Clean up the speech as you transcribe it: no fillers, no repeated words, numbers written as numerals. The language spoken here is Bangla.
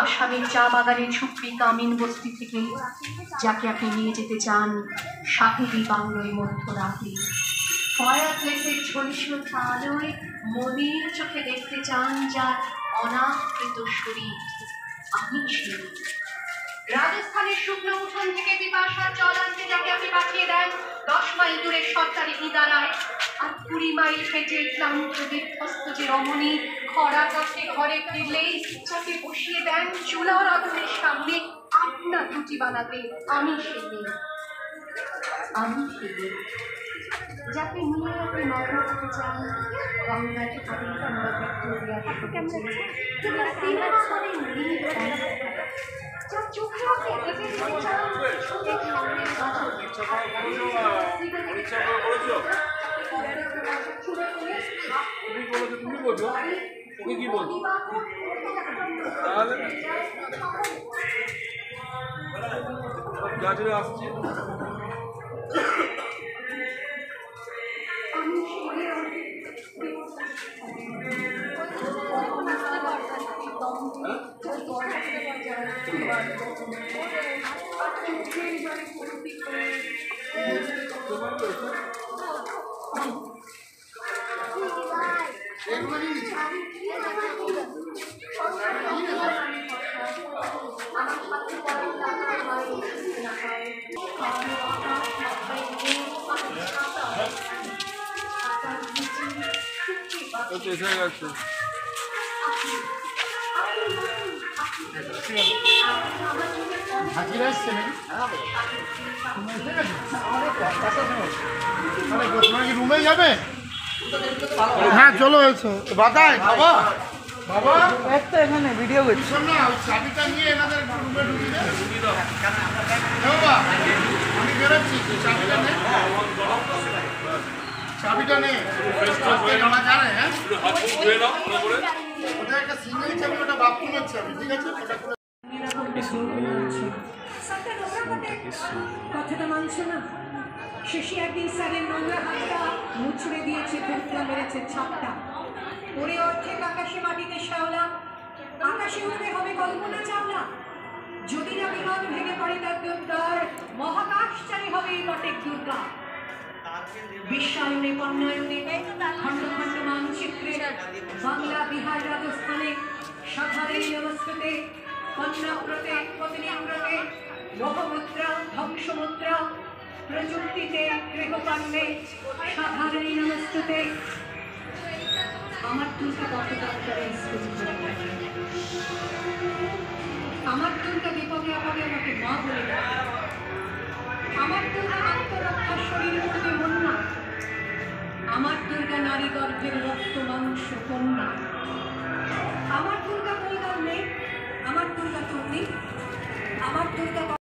আসামের চা বাগানের ঝুপড়ি কামিন বস্তি থেকে যাকে আপনি নিয়ে যেতে চান সাহেবী বাংলোয় মধ্যরাতে ফায়ারপ্লেসের ঝলসল আলোয় মনের চোখে দেখতে চান যার অনাকৃত শরীর, আমি সেই। রাজস্থানের শুকনো উঠোন থেকে পিপাসার জল আনতে যাকে আপনি পাঠিয়ে দেন 10 মাইল দূরের সরকারি ইদারায়, আর 20 মাইল হেঁটে ক্লান্ত বিধ্বস্ত যে রমণী খরা কাছে ঘরে ফিরলেই যাকে বসিয়ে দেন চুলার আগুনের সামনে আপনার রুটি বানাতে, আমি সেই। আমি সেই যাকে নিয়ে আপনি মগ্ন হতে চান গঙ্গাকে পানি কিংবা ভিক্টোরিয়া কিংবা সিনেমা হলে নীল যার চোখে আপনি এঁকে দিতে চান ছবির সামনে তুমি বলছো ওকে কি বলছো তাহলে গাজরে আসছে এসে গেছে হাজির আসছে নাকি রুমে যাবে? হ্যাঁ চলো এসো বাতায় বাবা বাবা একটা এখানে ভিডিও করছি না, চাবিটা নিয়ে এনাদের রুমে ঢুকিয়ে দাও বাবা, আমি বেরোচ্ছি, চাবিটা নে, চাবিটা নে জানা জানে। হ্যাঁ ওটা একটা সিঙ্গেল চাবি, ওটা বাথরুমের চাবি, ঠিক আছে? কথাটা মানছে না। শেষে একদিন স্যারের নোংরা হাতটা মুছড়ে দিয়েছে, ভুটটা মেরেছে ছাপটা, পড়ে অর্ধেক আকাশে মাটিতে শ্যাওলা, আকাশে উঠবে হবে কল্পনা চাওলা। যদি না বিমান ভেঙে পড়ে তার দুর্দার, মহাকাশচারী হবে এই বটে দুর্গা। বিশ্বায়নে পণ্যায়নে খণ্ড খণ্ড মানচিত্রে বাংলা বিহার রাজস্থানে সাধারী নমস্কৃতে কন্যাব্রতে পত্নীব্রতে মোহমুদ্রা ধ্বংসমুদ্রা প্রযুক্তিতে গৃহপান্নে সাধারী নমস্কৃতে। আমার দুর্গা কত দপ্তরে স্কুল করে থাকে, আমার দুর্গা বিপদে আপদে আমাকে মা বলে ডাকে, আমার দুর্গা আত্মরক্ষার শরীর করতে মন্না, আমার দুর্গা নারী গর্ভের রক্ত মাংস কন্যা। আমার দুর্গা বলগান নেই, আমার দুর্গা তন্নি, আমার দুর্গা